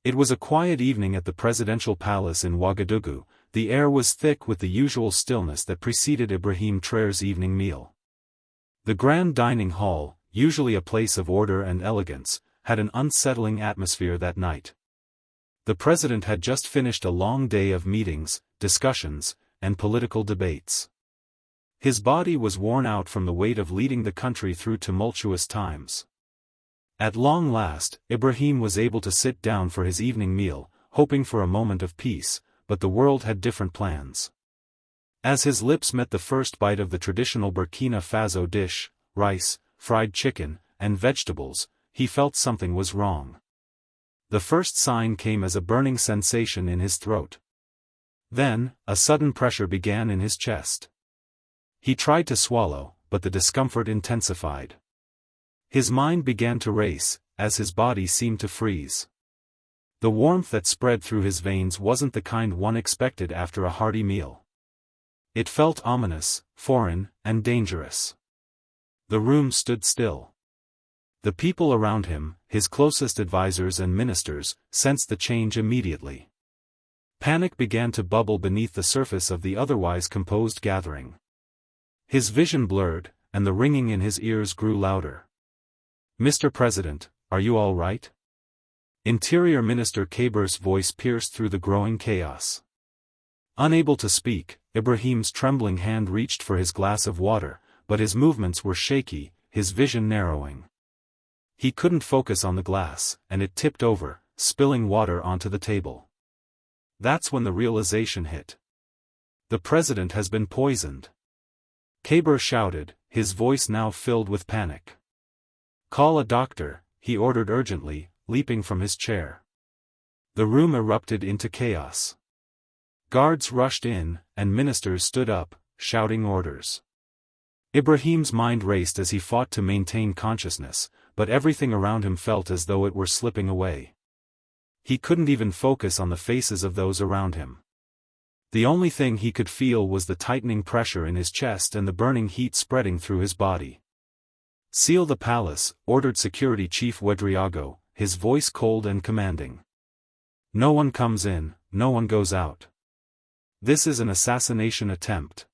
It was a quiet evening at the presidential palace in Ouagadougou. The air was thick with the usual stillness that preceded Ibrahim Traoré's evening meal. The grand dining hall, usually a place of order and elegance, had an unsettling atmosphere that night. The president had just finished a long day of meetings, discussions, and political debates. His body was worn out from the weight of leading the country through tumultuous times. At long last, Ibrahim was able to sit down for his evening meal, hoping for a moment of peace, but the world had different plans. As his lips met the first bite of the traditional Burkina Faso dish, rice, fried chicken, and vegetables, he felt something was wrong. The first sign came as a burning sensation in his throat. Then, a sudden pressure began in his chest. He tried to swallow, but the discomfort intensified. His mind began to race, as his body seemed to freeze. The warmth that spread through his veins wasn't the kind one expected after a hearty meal. It felt ominous, foreign, and dangerous. The room stood still. The people around him, his closest advisors and ministers, sensed the change immediately. Panic began to bubble beneath the surface of the otherwise composed gathering. His vision blurred, and the ringing in his ears grew louder. "Mr. President, are you all right?" Interior Minister Kaber's voice pierced through the growing chaos. Unable to speak, Ibrahim's trembling hand reached for his glass of water, but his movements were shaky, his vision narrowing. He couldn't focus on the glass, and it tipped over, spilling water onto the table. That's when the realization hit. The president has been poisoned. Kaber shouted, his voice now filled with panic. "Call a doctor," he ordered urgently, leaping from his chair. The room erupted into chaos. Guards rushed in, and ministers stood up, shouting orders. Ibrahim's mind raced as he fought to maintain consciousness, but everything around him felt as though it were slipping away. He couldn't even focus on the faces of those around him. The only thing he could feel was the tightening pressure in his chest and the burning heat spreading through his body. "Seal the palace," ordered Security Chief Ouedraogo, his voice cold and commanding. "No one comes in, no one goes out. This is an assassination attempt."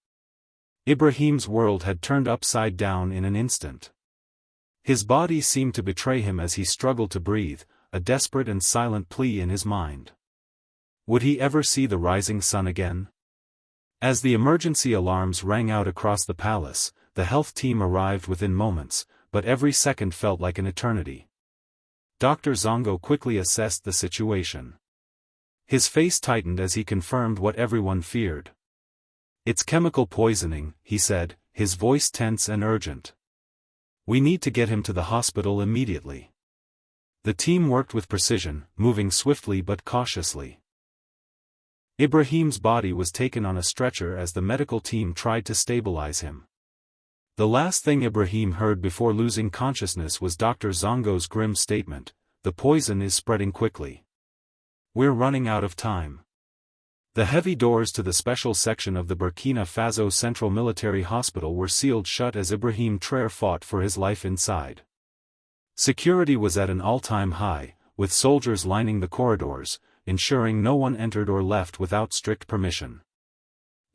Ibrahim's world had turned upside down in an instant. His body seemed to betray him as he struggled to breathe, a desperate and silent plea in his mind. Would he ever see the rising sun again? As the emergency alarms rang out across the palace, the health team arrived within moments, but every second felt like an eternity. Dr. Zongo quickly assessed the situation. His face tightened as he confirmed what everyone feared. "It's chemical poisoning," he said, his voice tense and urgent. "We need to get him to the hospital immediately." The team worked with precision, moving swiftly but cautiously. Ibrahim's body was taken on a stretcher as the medical team tried to stabilize him. The last thing Ibrahim heard before losing consciousness was Dr. Zongo's grim statement, "The poison is spreading quickly. We're running out of time." The heavy doors to the special section of the Burkina Faso Central Military Hospital were sealed shut as Ibrahim Traoré fought for his life inside. Security was at an all-time high, with soldiers lining the corridors, ensuring no one entered or left without strict permission.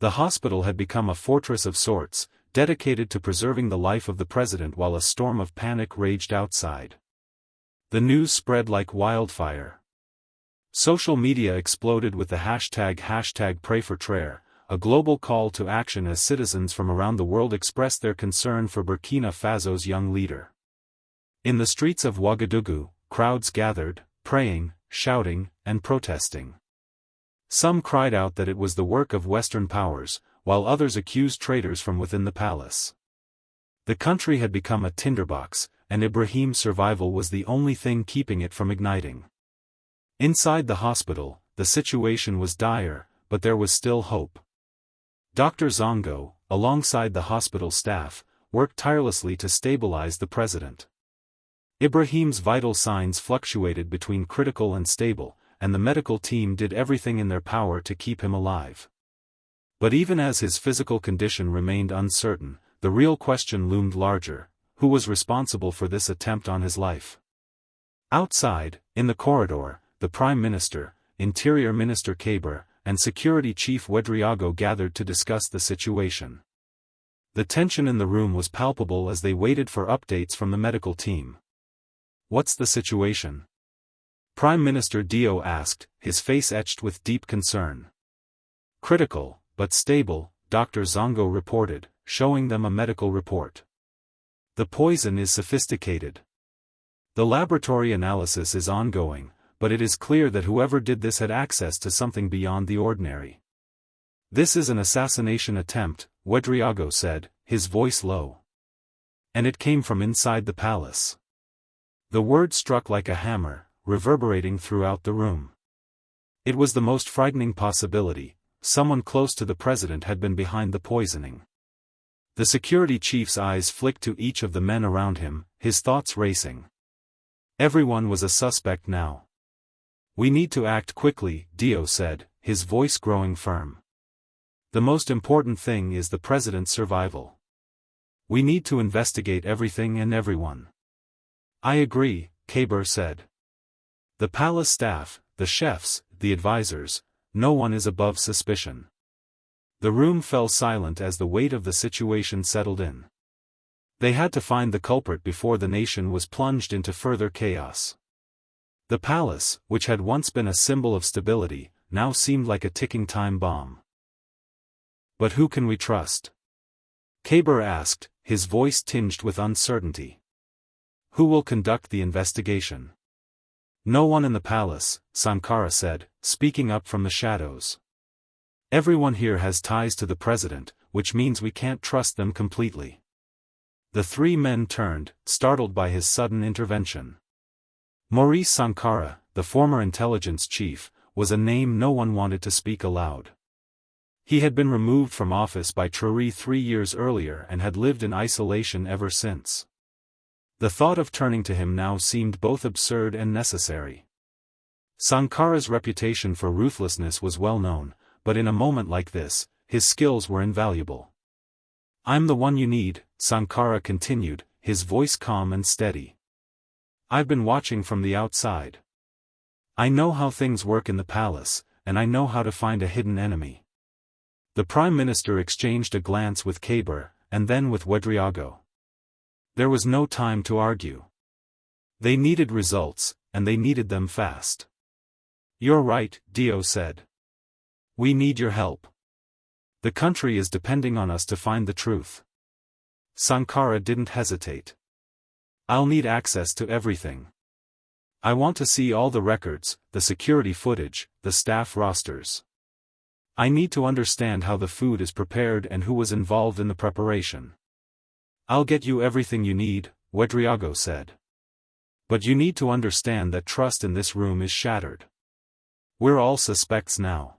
The hospital had become a fortress of sorts, dedicated to preserving the life of the president while a storm of panic raged outside. The news spread like wildfire. Social media exploded with the hashtag #PrayForTraoré, a global call to action as citizens from around the world expressed their concern for Burkina Faso's young leader. In the streets of Ouagadougou, crowds gathered, praying, shouting, and protesting. Some cried out that it was the work of Western powers, while others accused traitors from within the palace. The country had become a tinderbox, and Ibrahim's survival was the only thing keeping it from igniting. Inside the hospital, the situation was dire, but there was still hope. Dr. Zongo, alongside the hospital staff, worked tirelessly to stabilize the president. Ibrahim's vital signs fluctuated between critical and stable, and the medical team did everything in their power to keep him alive. But even as his physical condition remained uncertain, the real question loomed larger: who was responsible for this attempt on his life? Outside, in the corridor, the Prime Minister, Interior Minister Kaber, and Security Chief Wedriago gathered to discuss the situation. The tension in the room was palpable as they waited for updates from the medical team. "What's the situation?" Prime Minister Dio asked, his face etched with deep concern. "Critical, but stable," Dr. Zongo reported, showing them a medical report. "The poison is sophisticated. The laboratory analysis is ongoing, but it is clear that whoever did this had access to something beyond the ordinary." "This is an assassination attempt," Wedriago said, his voice low. "And it came from inside the palace." The word struck like a hammer, reverberating throughout the room. It was the most frightening possibility. Someone close to the president had been behind the poisoning. The security chief's eyes flicked to each of the men around him, his thoughts racing. Everyone was a suspect now. "We need to act quickly," Dio said, his voice growing firm. "The most important thing is the president's survival. We need to investigate everything and everyone." "I agree," Kaber said. "The palace staff, the chefs, the advisors, no one is above suspicion." The room fell silent as the weight of the situation settled in. They had to find the culprit before the nation was plunged into further chaos. The palace, which had once been a symbol of stability, now seemed like a ticking time bomb. "But who can we trust?" Kaber asked, his voice tinged with uncertainty. "Who will conduct the investigation?" "No one in the palace," Sankara said, speaking up from the shadows. "Everyone here has ties to the president, which means we can't trust them completely." The three men turned, startled by his sudden intervention. Maurice Sankara, the former intelligence chief, was a name no one wanted to speak aloud. He had been removed from office by Traoré 3 years earlier and had lived in isolation ever since. The thought of turning to him now seemed both absurd and necessary. Sankara's reputation for ruthlessness was well known, but in a moment like this, his skills were invaluable. "I'm the one you need," Sankara continued, his voice calm and steady. "I've been watching from the outside. I know how things work in the palace, and I know how to find a hidden enemy." The Prime Minister exchanged a glance with Kaber, and then with Wedriago. There was no time to argue. They needed results, and they needed them fast. "You're right," Dio said. "We need your help. The country is depending on us to find the truth." Sankara didn't hesitate. "I'll need access to everything. I want to see all the records, the security footage, the staff rosters. I need to understand how the food is prepared and who was involved in the preparation." "I'll get you everything you need," Wedriago said. "But you need to understand that trust in this room is shattered. We're all suspects now."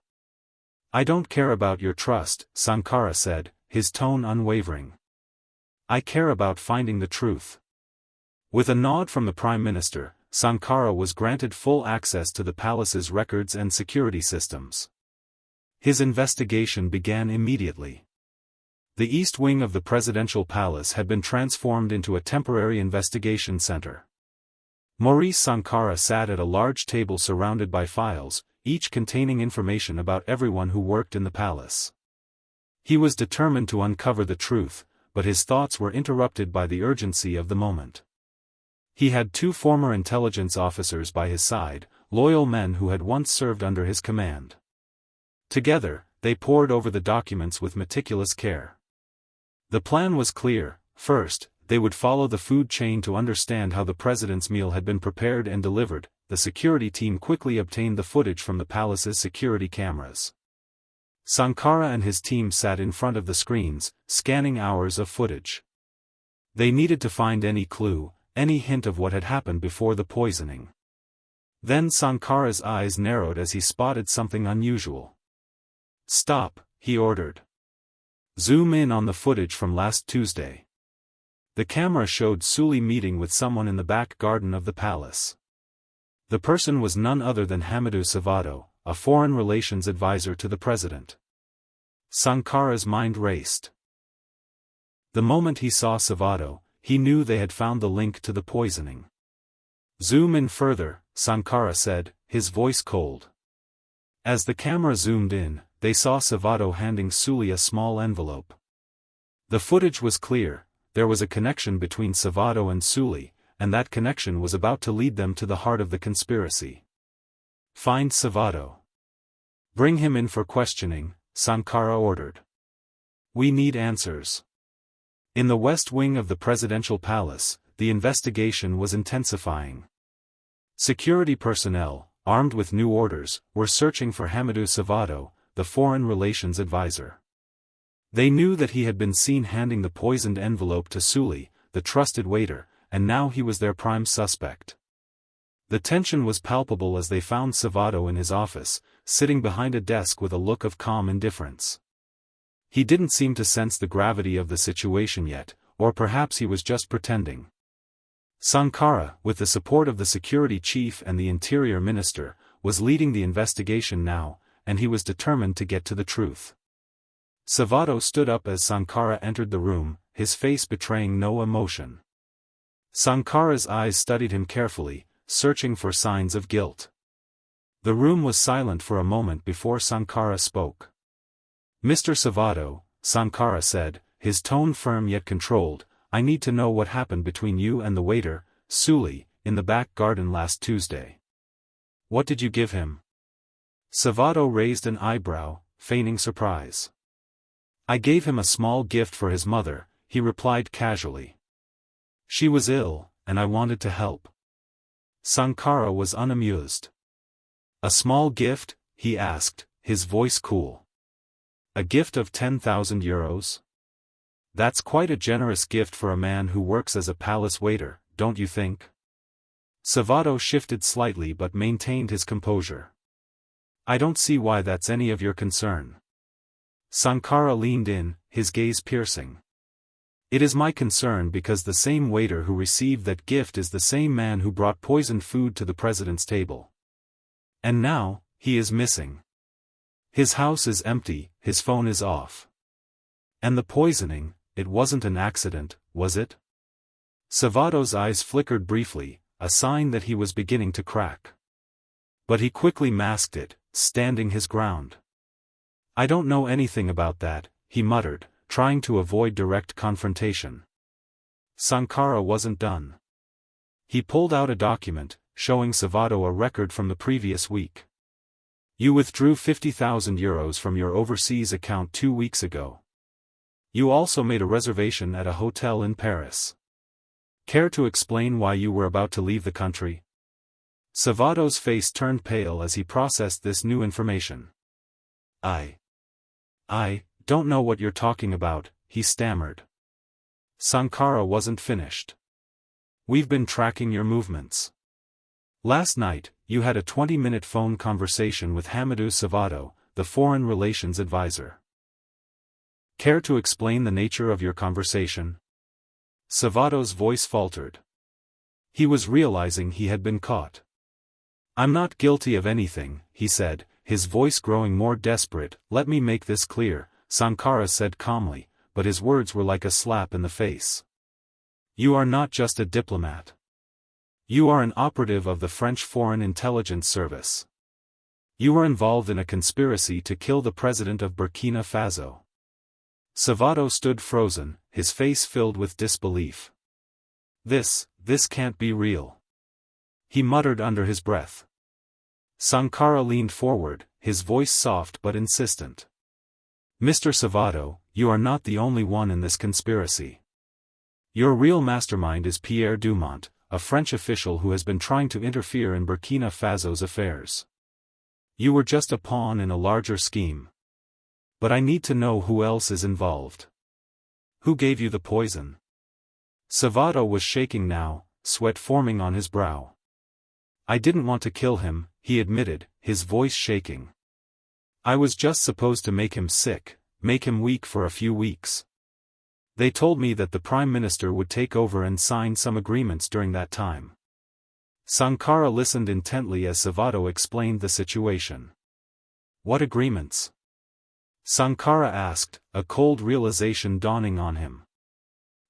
"I don't care about your trust," Sankara said, his tone unwavering. "I care about finding the truth." With a nod from the Prime Minister, Sankara was granted full access to the palace's records and security systems. His investigation began immediately. The east wing of the presidential palace had been transformed into a temporary investigation center. Maurice Sankara sat at a large table surrounded by files, each containing information about everyone who worked in the palace. He was determined to uncover the truth, but his thoughts were interrupted by the urgency of the moment. He had 2 former intelligence officers by his side, loyal men who had once served under his command. Together, they pored over the documents with meticulous care. The plan was clear. First, they would follow the food chain to understand how the president's meal had been prepared and delivered. The security team quickly obtained the footage from the palace's security cameras. Sankara and his team sat in front of the screens, scanning hours of footage. They needed to find any clue, any hint of what had happened before the poisoning. Then Sankara's eyes narrowed as he spotted something unusual. "Stop," he ordered. "Zoom in on the footage from last Tuesday." The camera showed Suli meeting with someone in the back garden of the palace. The person was none other than Hamidou Savado, a foreign relations advisor to the president. Sankara's mind raced. The moment he saw Savado, he knew they had found the link to the poisoning. "Zoom in further," Sankara said, his voice cold. As the camera zoomed in, they saw Salvato handing Sully a small envelope. The footage was clear, there was a connection between Salvato and Sully, and that connection was about to lead them to the heart of the conspiracy. Find Salvato. Bring him in for questioning, Sankara ordered. We need answers. In the west wing of the presidential palace, the investigation was intensifying. Security personnel, armed with new orders, were searching for Hamidou Salvato, the foreign relations advisor. They knew that he had been seen handing the poisoned envelope to Sully, the trusted waiter, and now he was their prime suspect. The tension was palpable as they found Salvato in his office, sitting behind a desk with a look of calm indifference. He didn't seem to sense the gravity of the situation yet, or perhaps he was just pretending. Sankara, with the support of the security chief and the interior minister, was leading the investigation now, and he was determined to get to the truth. Salvato stood up as Sankara entered the room, his face betraying no emotion. Sankara's eyes studied him carefully, searching for signs of guilt. The room was silent for a moment before Sankara spoke. Mr. Salvato, Sankara said, his tone firm yet controlled, I need to know what happened between you and the waiter, Sully, in the back garden last Tuesday. What did you give him? Salvato raised an eyebrow, feigning surprise. I gave him a small gift for his mother, he replied casually. She was ill, and I wanted to help. Sankara was unamused. A small gift, he asked, his voice cool. A gift of 10,000 euros? That's quite a generous gift for a man who works as a palace waiter, don't you think? Salvato shifted slightly but maintained his composure. I don't see why that's any of your concern. Sankara leaned in, his gaze piercing. It is my concern because the same waiter who received that gift is the same man who brought poisoned food to the president's table. And now, he is missing. His house is empty, his phone is off. And the poisoning, it wasn't an accident, was it? Salvato's eyes flickered briefly, a sign that he was beginning to crack. But he quickly masked it, standing his ground. I don't know anything about that, he muttered, trying to avoid direct confrontation. Sankara wasn't done. He pulled out a document, showing Salvato a record from the previous week. You withdrew 50,000 euros from your overseas account 2 weeks ago. You also made a reservation at a hotel in Paris. Care to explain why you were about to leave the country? Salvato's face turned pale as he processed this new information. I don't know what you're talking about, he stammered. Sankara wasn't finished. We've been tracking your movements. Last night, you had a 20-minute phone conversation with Hamidou Salvato, the foreign relations advisor. Care to explain the nature of your conversation? Salvato's voice faltered. He was realizing he had been caught. I'm not guilty of anything, he said, his voice growing more desperate. Let me make this clear, Sankara said calmly, but his words were like a slap in the face. You are not just a diplomat. You are an operative of the French Foreign Intelligence Service. You are involved in a conspiracy to kill the president of Burkina Faso. Salvato stood frozen, his face filled with disbelief. This can't be real. He muttered under his breath. Sankara leaned forward, his voice soft but insistent. Mr. Salvato, you are not the only one in this conspiracy. Your real mastermind is Pierre Dumont, a French official who has been trying to interfere in Burkina Faso's affairs. You were just a pawn in a larger scheme. But I need to know who else is involved. Who gave you the poison? Salvato was shaking now, sweat forming on his brow. I didn't want to kill him, he admitted, his voice shaking. I was just supposed to make him sick, make him weak for a few weeks. They told me that the Prime Minister would take over and sign some agreements during that time. Sankara listened intently as Salvato explained the situation. What agreements? Sankara asked, a cold realization dawning on him.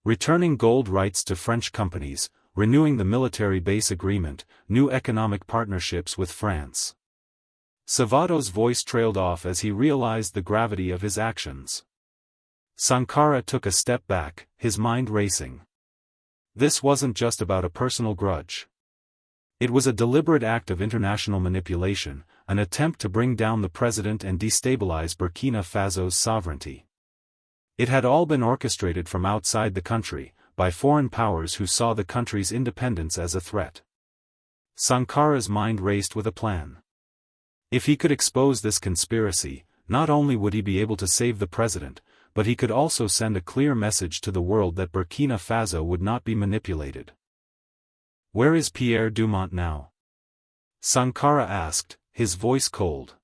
Returning gold rights to French companies, renewing the military base agreement, new economic partnerships with France. Savado's voice trailed off as he realized the gravity of his actions. Sankara took a step back, his mind racing. This wasn't just about a personal grudge. It was a deliberate act of international manipulation, an attempt to bring down the president and destabilize Burkina Faso's sovereignty. It had all been orchestrated from outside the country, by foreign powers who saw the country's independence as a threat. Sankara's mind raced with a plan. If he could expose this conspiracy, not only would he be able to save the president, but he could also send a clear message to the world that Burkina Faso would not be manipulated. "Where is Pierre Dumont now?" Sankara asked, his voice cold.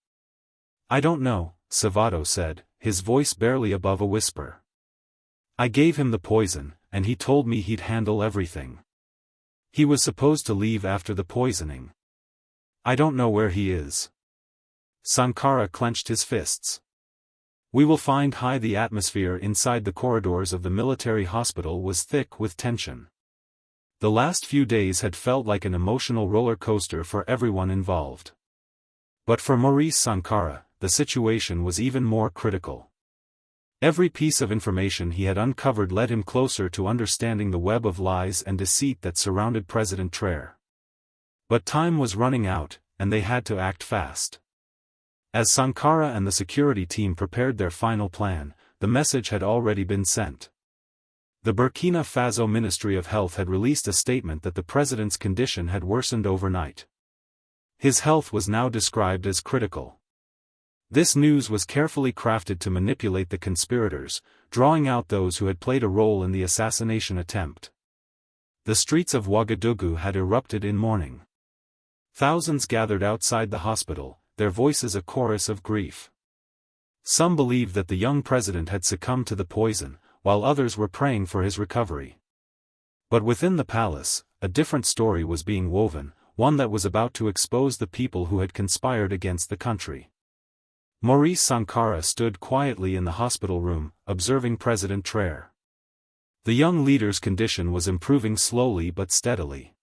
"I don't know," Savado said, his voice barely above a whisper. "I gave him the poison, and he told me he'd handle everything. He was supposed to leave after the poisoning. I don't know where he is." Sankara clenched his fists. "We will find." The atmosphere inside the corridors of the military hospital was thick with tension. The last few days had felt like an emotional roller coaster for everyone involved. But for Maurice Sankara, the situation was even more critical. Every piece of information he had uncovered led him closer to understanding the web of lies and deceit that surrounded President Traoré. But time was running out, and they had to act fast. As Sankara and the security team prepared their final plan, the message had already been sent. The Burkina Faso Ministry of Health had released a statement that the president's condition had worsened overnight. His health was now described as critical. This news was carefully crafted to manipulate the conspirators, drawing out those who had played a role in the assassination attempt. The streets of Ouagadougou had erupted in mourning. Thousands gathered outside the hospital, their voices a chorus of grief. Some believed that the young president had succumbed to the poison, while others were praying for his recovery. But within the palace, a different story was being woven, one that was about to expose the people who had conspired against the country. Maurice Sankara stood quietly in the hospital room, observing President Traoré. The young leader's condition was improving slowly but steadily.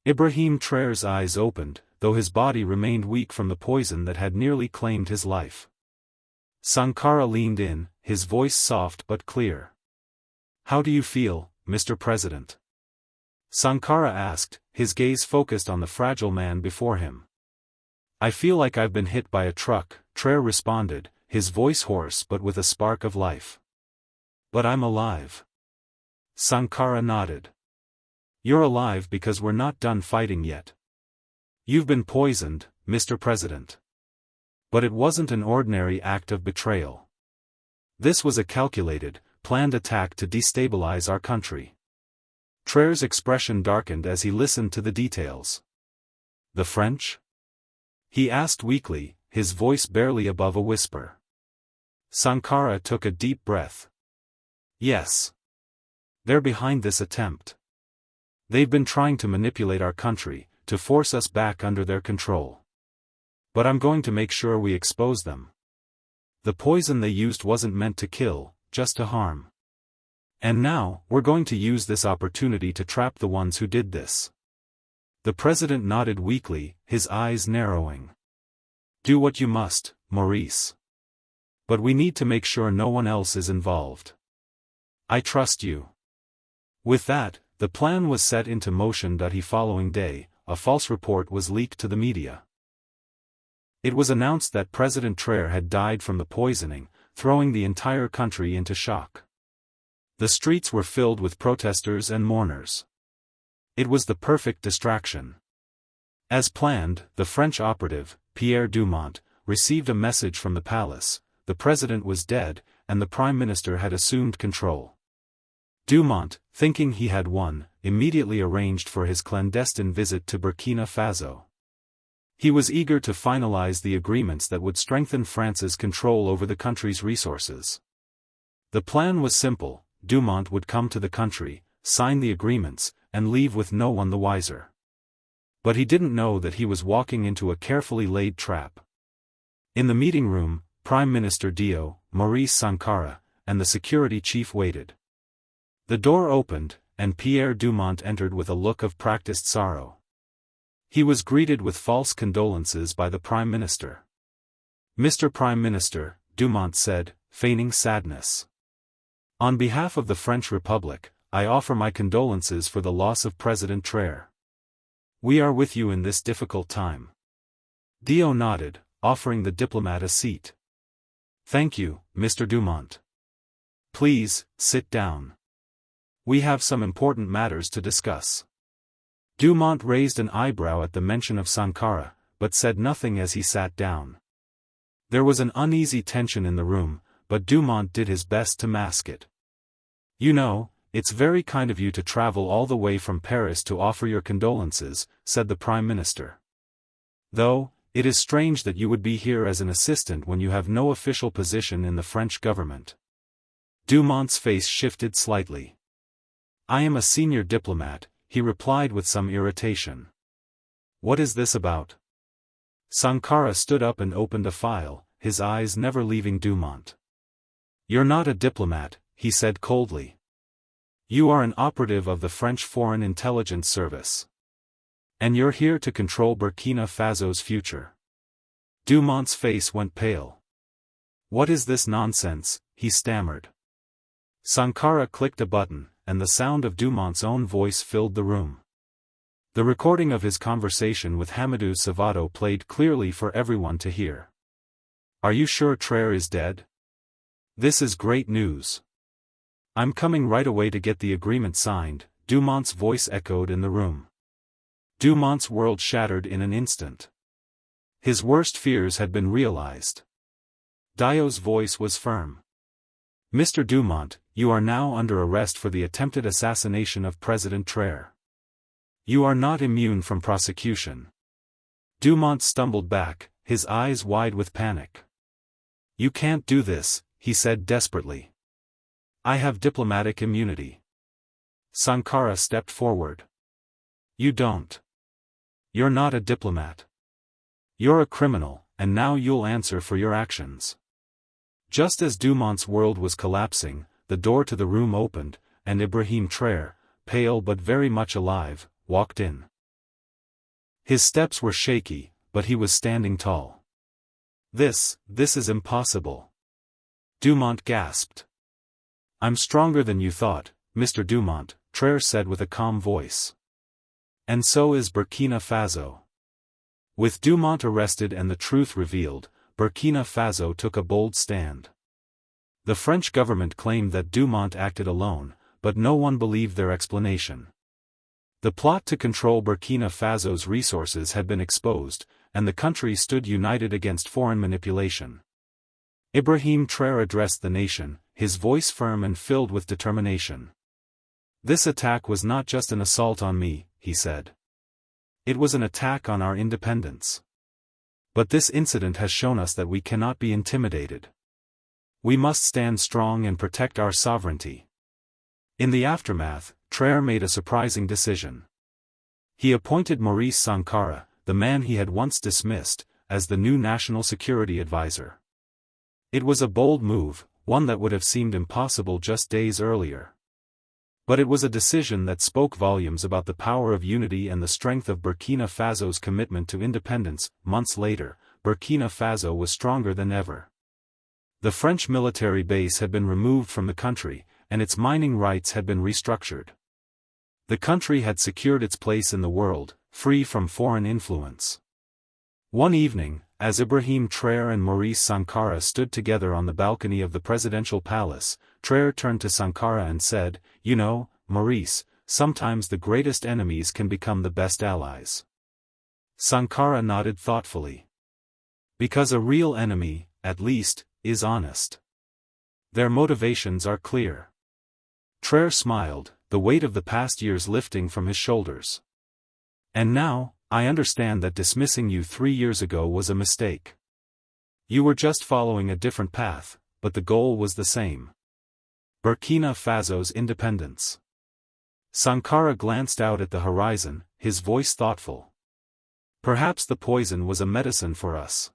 Ibrahim Traoré's eyes opened, though his body remained weak from the poison that had nearly claimed his life. Sankara leaned in, his voice soft but clear. "How do you feel, Mr. President?" Sankara asked, his gaze focused on the fragile man before him. "I feel like I've been hit by a truck," Traoré responded, his voice hoarse but with a spark of life. "But I'm alive." Sankara nodded. "You're alive because we're not done fighting yet. You've been poisoned, Mr. President. But it wasn't an ordinary act of betrayal. This was a calculated, planned attack to destabilize our country." Traoré's expression darkened as he listened to the details. "The French?" he asked weakly, his voice barely above a whisper. Sankara took a deep breath. "Yes. They're behind this attempt. They've been trying to manipulate our country, to force us back under their control. But I'm going to make sure we expose them. The poison they used wasn't meant to kill, just to harm. And now, we're going to use this opportunity to trap the ones who did this." The president nodded weakly, his eyes narrowing. "Do what you must, Maurice. But we need to make sure no one else is involved. I trust you." With that, the plan was set into motion. The following day, a false report was leaked to the media. It was announced that President Traoré had died from the poisoning, throwing the entire country into shock. The streets were filled with protesters and mourners. It was the perfect distraction. As planned, the French operative, Pierre Dumont, received a message from the palace. The president was dead, and the prime minister had assumed control. Dumont, thinking he had won, immediately arranged for his clandestine visit to Burkina Faso. He was eager to finalize the agreements that would strengthen France's control over the country's resources. The plan was simple: Dumont would come to the country, sign the agreements, and leave with no one the wiser. But he didn't know that he was walking into a carefully laid trap. In the meeting room, Prime Minister Maurice Sankara, and the security chief waited. The door opened, and Pierre Dumont entered with a look of practiced sorrow. He was greeted with false condolences by the Prime Minister. "Mr. Prime Minister," Dumont said, feigning sadness. "On behalf of the French Republic, I offer my condolences for the loss of President Traoré. We are with you in this difficult time." Dio nodded, offering the diplomat a seat. "Thank you, Mr. Dumont. Please, sit down. We have some important matters to discuss." Dumont raised an eyebrow at the mention of Sankara, but said nothing as he sat down. There was an uneasy tension in the room, but Dumont did his best to mask it. "You know, it's very kind of you to travel all the way from Paris to offer your condolences," said the Prime Minister. "Though, it is strange that you would be here as an assistant when you have no official position in the French government." Dumont's face shifted slightly. "I am a senior diplomat," he replied with some irritation. "What is this about?" Sankara stood up and opened a file, his eyes never leaving Dumont. "You're not a diplomat," he said coldly. "You are an operative of the French Foreign Intelligence Service. And you're here to control Burkina Faso's future." Dumont's face went pale. "What is this nonsense?" he stammered. Sankara clicked a button, and the sound of Dumont's own voice filled the room. The recording of his conversation with Hamidou Savato played clearly for everyone to hear. "Are you sure Traoré is dead? This is great news." "I'm coming right away to get the agreement signed," Dumont's voice echoed in the room. Dumont's world shattered in an instant. His worst fears had been realized. Dio's voice was firm. "Mr. Dumont, you are now under arrest for the attempted assassination of President Traoré. You are not immune from prosecution." Dumont stumbled back, his eyes wide with panic. "You can't do this," he said desperately. "I have diplomatic immunity." Sankara stepped forward. "You don't. You're not a diplomat. You're a criminal, and now you'll answer for your actions." Just as Dumont's world was collapsing, the door to the room opened, and Ibrahim Traoré, pale but very much alive, walked in. His steps were shaky, but he was standing tall. This is impossible." Dumont gasped. "I'm stronger than you thought, Mr. Dumont," Traoré said with a calm voice. "And so is Burkina Faso." With Dumont arrested and the truth revealed, Burkina Faso took a bold stand. The French government claimed that Dumont acted alone, but no one believed their explanation. The plot to control Burkina Faso's resources had been exposed, and the country stood united against foreign manipulation. Ibrahim Traoré addressed the nation, his voice firm and filled with determination. "This attack was not just an assault on me," he said. "It was an attack on our independence. But this incident has shown us that we cannot be intimidated. We must stand strong and protect our sovereignty." In the aftermath, Traoré made a surprising decision. He appointed Maurice Sankara, the man he had once dismissed, as the new national security advisor. It was a bold move, one that would have seemed impossible just days earlier. But it was a decision that spoke volumes about the power of unity and the strength of Burkina Faso's commitment to independence. Months later, Burkina Faso was stronger than ever. The French military base had been removed from the country, and its mining rights had been restructured. The country had secured its place in the world, free from foreign influence. One evening, as Ibrahim Traoré and Maurice Sankara stood together on the balcony of the presidential palace, Traoré turned to Sankara and said, "You know, Maurice, sometimes the greatest enemies can become the best allies." Sankara nodded thoughtfully. "Because a real enemy, at least, is honest. Their motivations are clear." Traoré smiled, the weight of the past years lifting from his shoulders. "And now, I understand that dismissing you 3 years ago was a mistake. You were just following a different path, but the goal was the same. Burkina Faso's independence." Sankara glanced out at the horizon, his voice thoughtful. "Perhaps the poison was a medicine for us.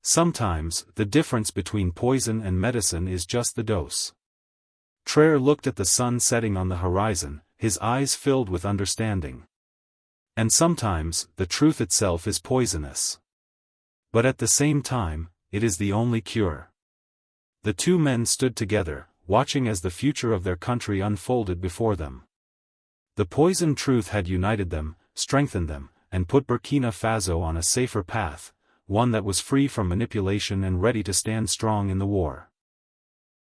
Sometimes, the difference between poison and medicine is just the dose." Traoré looked at the sun setting on the horizon, his eyes filled with understanding. And sometimes, the truth itself is poisonous. But at the same time, it is the only cure. The two men stood together, watching as the future of their country unfolded before them. The poisoned truth had united them, strengthened them, and put Burkina Faso on a safer path, one that was free from manipulation and ready to stand strong in the war.